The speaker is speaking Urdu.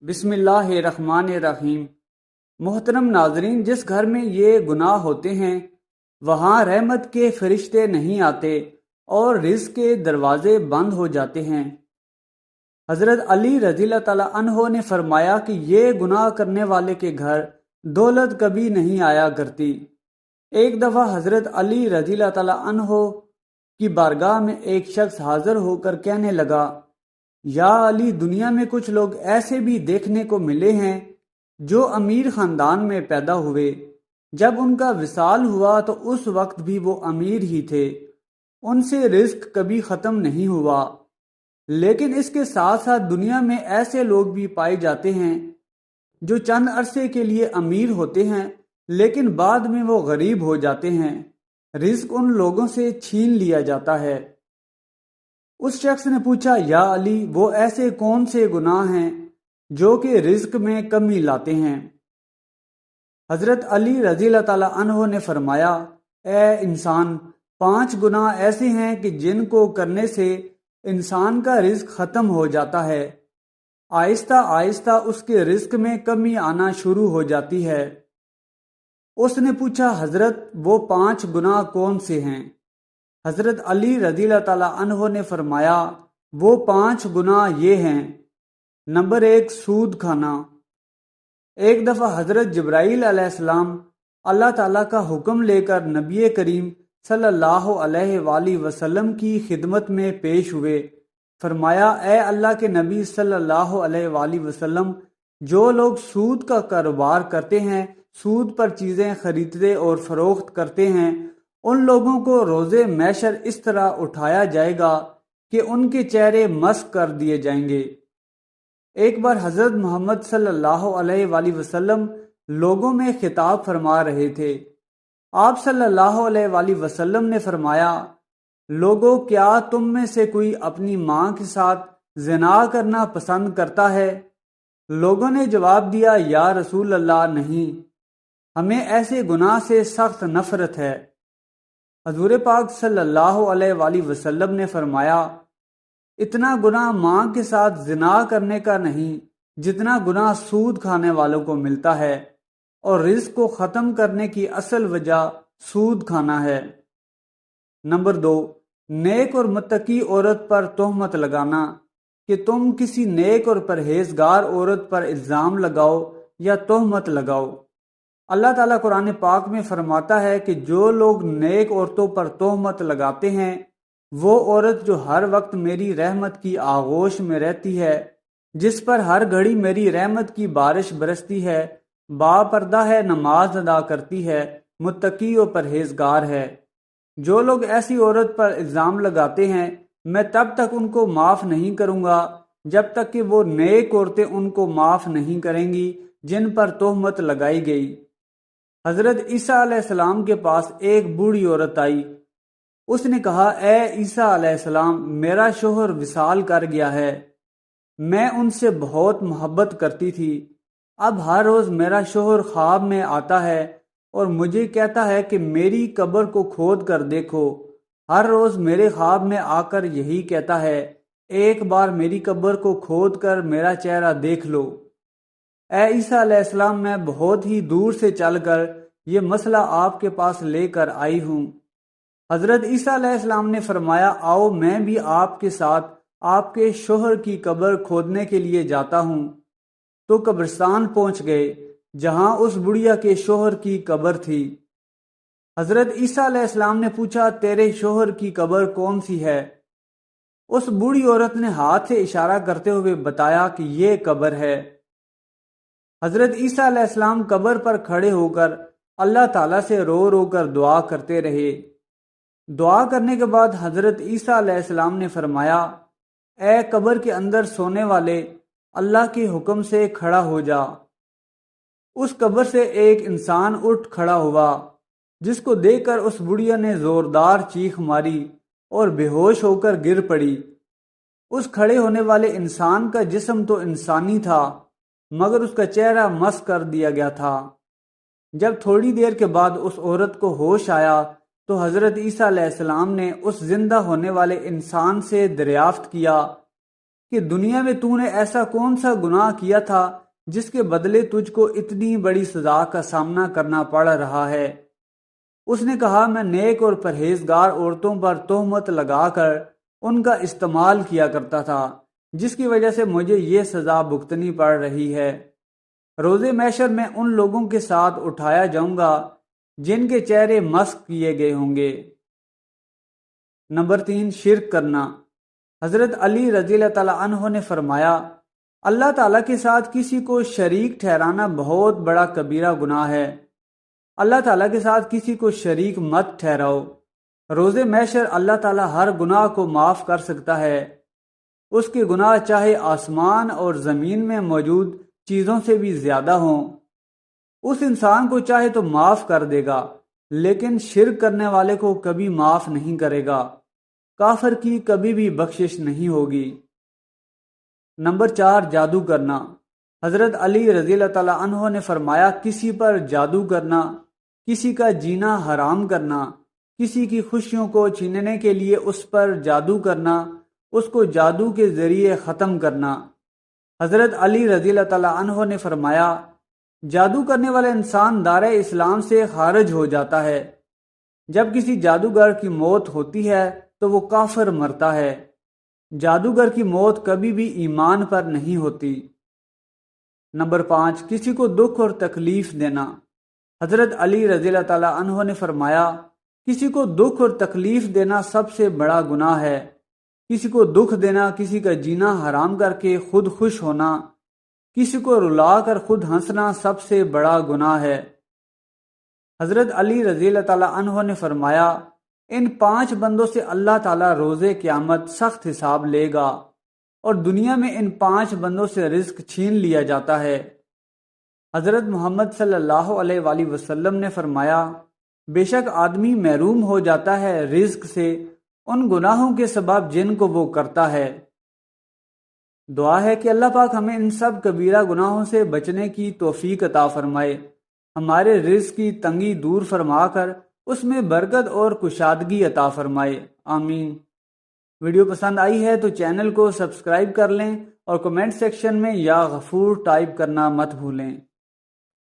بسم اللہ الرحمن الرحیم۔ محترم ناظرین، جس گھر میں یہ گناہ ہوتے ہیں وہاں رحمت کے فرشتے نہیں آتے اور رزق کے دروازے بند ہو جاتے ہیں۔ حضرت علی رضی اللہ تعالیٰ عنہ نے فرمایا کہ یہ گناہ کرنے والے کے گھر دولت کبھی نہیں آیا کرتی۔ ایک دفعہ حضرت علی رضی اللہ تعالیٰ عنہ کی بارگاہ میں ایک شخص حاضر ہو کر کہنے لگا، یا علی، دنیا میں کچھ لوگ ایسے بھی دیکھنے کو ملے ہیں جو امیر خاندان میں پیدا ہوئے، جب ان کا وصال ہوا تو اس وقت بھی وہ امیر ہی تھے، ان سے رزق کبھی ختم نہیں ہوا۔ لیکن اس کے ساتھ ساتھ دنیا میں ایسے لوگ بھی پائے جاتے ہیں جو چند عرصے کے لیے امیر ہوتے ہیں لیکن بعد میں وہ غریب ہو جاتے ہیں، رزق ان لوگوں سے چھین لیا جاتا ہے۔ اس شخص نے پوچھا، یا علی، وہ ایسے کون سے گناہ ہیں جو کہ رزق میں کمی لاتے ہیں؟ حضرت علی رضی اللہ تعالیٰ عنہ نے فرمایا، اے انسان، 5 گناہ ایسے ہیں کہ جن کو کرنے سے انسان کا رزق ختم ہو جاتا ہے، آہستہ آہستہ اس کے رزق میں کمی آنا شروع ہو جاتی ہے۔ اس نے پوچھا، حضرت وہ 5 گناہ کون سے ہیں؟ حضرت علی رضی اللہ تعالیٰ عنہ نے فرمایا، وہ 5 گناہ یہ ہیں۔ نمبر 1، سود کھانا۔ ایک دفعہ حضرت جبرائیل علیہ السلام اللہ تعالیٰ کا حکم لے کر نبی کریم صلی اللہ علیہ وآلہ وسلم کی خدمت میں پیش ہوئے۔ فرمایا، اے اللہ کے نبی صلی اللہ علیہ وآلہ وسلم، جو لوگ سود کا کاروبار کرتے ہیں، سود پر چیزیں خریدتے اور فروخت کرتے ہیں، ان لوگوں کو روز محشر اس طرح اٹھایا جائے گا کہ ان کے چہرے مسخ کر دیے جائیں گے۔ ایک بار حضرت محمد صلی اللہ علیہ وآلہ وسلم لوگوں میں خطاب فرما رہے تھے۔ آپ صلی اللہ علیہ وآلہ وسلم نے فرمایا، لوگو، کیا تم میں سے کوئی اپنی ماں کے ساتھ زنا کرنا پسند کرتا ہے؟ لوگوں نے جواب دیا، یا رسول اللہ، نہیں، ہمیں ایسے گناہ سے سخت نفرت ہے۔ حضور پاک صلی اللہ علیہ وآلہ وسلم نے فرمایا، اتنا گناہ ماں کے ساتھ زنا کرنے کا نہیں جتنا گناہ سود کھانے والوں کو ملتا ہے، اور رزق کو ختم کرنے کی اصل وجہ سود کھانا ہے۔ نمبر 2، نیک اور متقی عورت پر تہمت لگانا، کہ تم کسی نیک اور پرہیزگار عورت پر الزام لگاؤ یا تہمت لگاؤ۔ اللہ تعالیٰ قرآن پاک میں فرماتا ہے کہ جو لوگ نیک عورتوں پر تہمت لگاتے ہیں، وہ عورت جو ہر وقت میری رحمت کی آغوش میں رہتی ہے، جس پر ہر گھڑی میری رحمت کی بارش برستی ہے، با پردہ ہے، نماز ادا کرتی ہے، متقی و پرہیزگار ہے۔ جو لوگ ایسی عورت پر الزام لگاتے ہیں، میں تب تک ان کو معاف نہیں کروں گا جب تک کہ وہ نیک عورتیں ان کو معاف نہیں کریں گی جن پر تہمت لگائی گئی۔ حضرت عیسیٰ علیہ السلام کے پاس ایک بوڑھی عورت آئی۔ اس نے کہا، اے عیسیٰ علیہ السلام، میرا شوہر وصال کر گیا ہے، میں ان سے بہت محبت کرتی تھی، اب ہر روز میرا شوہر خواب میں آتا ہے اور مجھے کہتا ہے کہ میری قبر کو کھود کر دیکھو۔ ہر روز میرے خواب میں آ کر یہی کہتا ہے، ایک بار میری قبر کو کھود کر میرا چہرہ دیکھ لو۔ اے عیسیٰ علیہ السلام، میں بہت ہی دور سے چل کر یہ مسئلہ آپ کے پاس لے کر آئی ہوں۔ حضرت عیسیٰ علیہ السلام نے فرمایا، آؤ میں بھی آپ کے ساتھ آپ کے شوہر کی قبر کھودنے کے لیے جاتا ہوں۔ تو قبرستان پہنچ گئے جہاں اس بڑھیا کے شوہر کی قبر تھی۔ حضرت عیسیٰ علیہ السلام نے پوچھا، تیرے شوہر کی قبر کون سی ہے؟ اس بوڑھی عورت نے ہاتھ سے اشارہ کرتے ہوئے بتایا کہ یہ قبر ہے۔ حضرت عیسیٰ علیہ السلام قبر پر کھڑے ہو کر اللہ تعالیٰ سے رو رو کر دعا کرتے رہے۔ دعا کرنے کے بعد حضرت عیسیٰ علیہ السلام نے فرمایا، اے قبر کے اندر سونے والے، اللہ کے حکم سے کھڑا ہو جا۔ اس قبر سے ایک انسان اٹھ کھڑا ہوا، جس کو دیکھ کر اس بڑھیا نے زوردار چیخ ماری اور بے ہوش ہو کر گر پڑی۔ اس کھڑے ہونے والے انسان کا جسم تو انسانی تھا، مگر اس کا چہرہ مسخ کر دیا گیا تھا۔ جب تھوڑی دیر کے بعد اس عورت کو ہوش آیا تو حضرت عیسیٰ علیہ السلام نے اس زندہ ہونے والے انسان سے دریافت کیا، کہ دنیا میں تو نے ایسا کون سا گناہ کیا تھا جس کے بدلے تجھ کو اتنی بڑی سزا کا سامنا کرنا پڑ رہا ہے؟ اس نے کہا، میں نیک اور پرہیزگار عورتوں پر تہمت لگا کر ان کا استعمال کیا کرتا تھا، جس کی وجہ سے مجھے یہ سزا بھگتنی پڑ رہی ہے۔ روز محشر میں ان لوگوں کے ساتھ اٹھایا جاؤں گا جن کے چہرے مسخ کیے گئے ہوں گے۔ نمبر 3، شرک کرنا۔ حضرت علی رضی اللہ تعالیٰ عنہ نے فرمایا، اللہ تعالیٰ کے ساتھ کسی کو شریک ٹھہرانا بہت بڑا کبیرہ گناہ ہے۔ اللہ تعالیٰ کے ساتھ کسی کو شریک مت ٹھہراؤ۔ روز محشر اللہ تعالیٰ ہر گناہ کو معاف کر سکتا ہے۔ اس کے گناہ چاہے آسمان اور زمین میں موجود چیزوں سے بھی زیادہ ہوں۔ اس انسان کو چاہے تو معاف کر دے گا، لیکن شرک کرنے والے کو کبھی معاف نہیں کرے گا۔ کافر کی کبھی بھی بخشش نہیں ہوگی۔ نمبر 4، جادو کرنا۔ حضرت علی رضی اللہ تعالیٰ عنہ نے فرمایا، کسی پر جادو کرنا، کسی کا جینا حرام کرنا، کسی کی خوشیوں کو چھیننے کے لیے اس پر جادو کرنا، اس کو جادو کے ذریعے ختم کرنا۔ حضرت علی رضی اللہ تعالیٰ عنہ نے فرمایا، جادو کرنے والا انسان دار اسلام سے خارج ہو جاتا ہے۔ جب کسی جادوگر کی موت ہوتی ہے تو وہ کافر مرتا ہے۔ جادوگر کی موت کبھی بھی ایمان پر نہیں ہوتی۔ نمبر 5، کسی کو دکھ اور تکلیف دینا۔ حضرت علی رضی اللہ تعالیٰ عنہ نے فرمایا، کسی کو دکھ اور تکلیف دینا سب سے بڑا گناہ ہے۔ کسی کو دکھ دینا، کسی کا جینا حرام کر کے خود خوش ہونا، کسی کو رلا کر خود ہنسنا سب سے بڑا گناہ ہے۔ حضرت علی رضی اللہ تعالیٰ عنہ نے فرمایا، ان 5 بندوں سے اللہ تعالیٰ روز قیامت سخت حساب لے گا، اور دنیا میں ان 5 بندوں سے رزق چھین لیا جاتا ہے۔ حضرت محمد صلی اللہ علیہ وآلہ وسلم نے فرمایا، بے شک آدمی محروم ہو جاتا ہے رزق سے ان گناہوں کے سبب جن کو وہ کرتا ہے۔ دعا ہے کہ اللہ پاک ہمیں ان سب کبیرہ گناہوں سے بچنے کی توفیق عطا فرمائے، ہمارے رزق کی تنگی دور فرما کر اس میں برکت اور کشادگی عطا فرمائے، آمین۔ ویڈیو پسند آئی ہے تو چینل کو سبسکرائب کر لیں اور کمنٹ سیکشن میں یا غفور ٹائپ کرنا مت بھولیں۔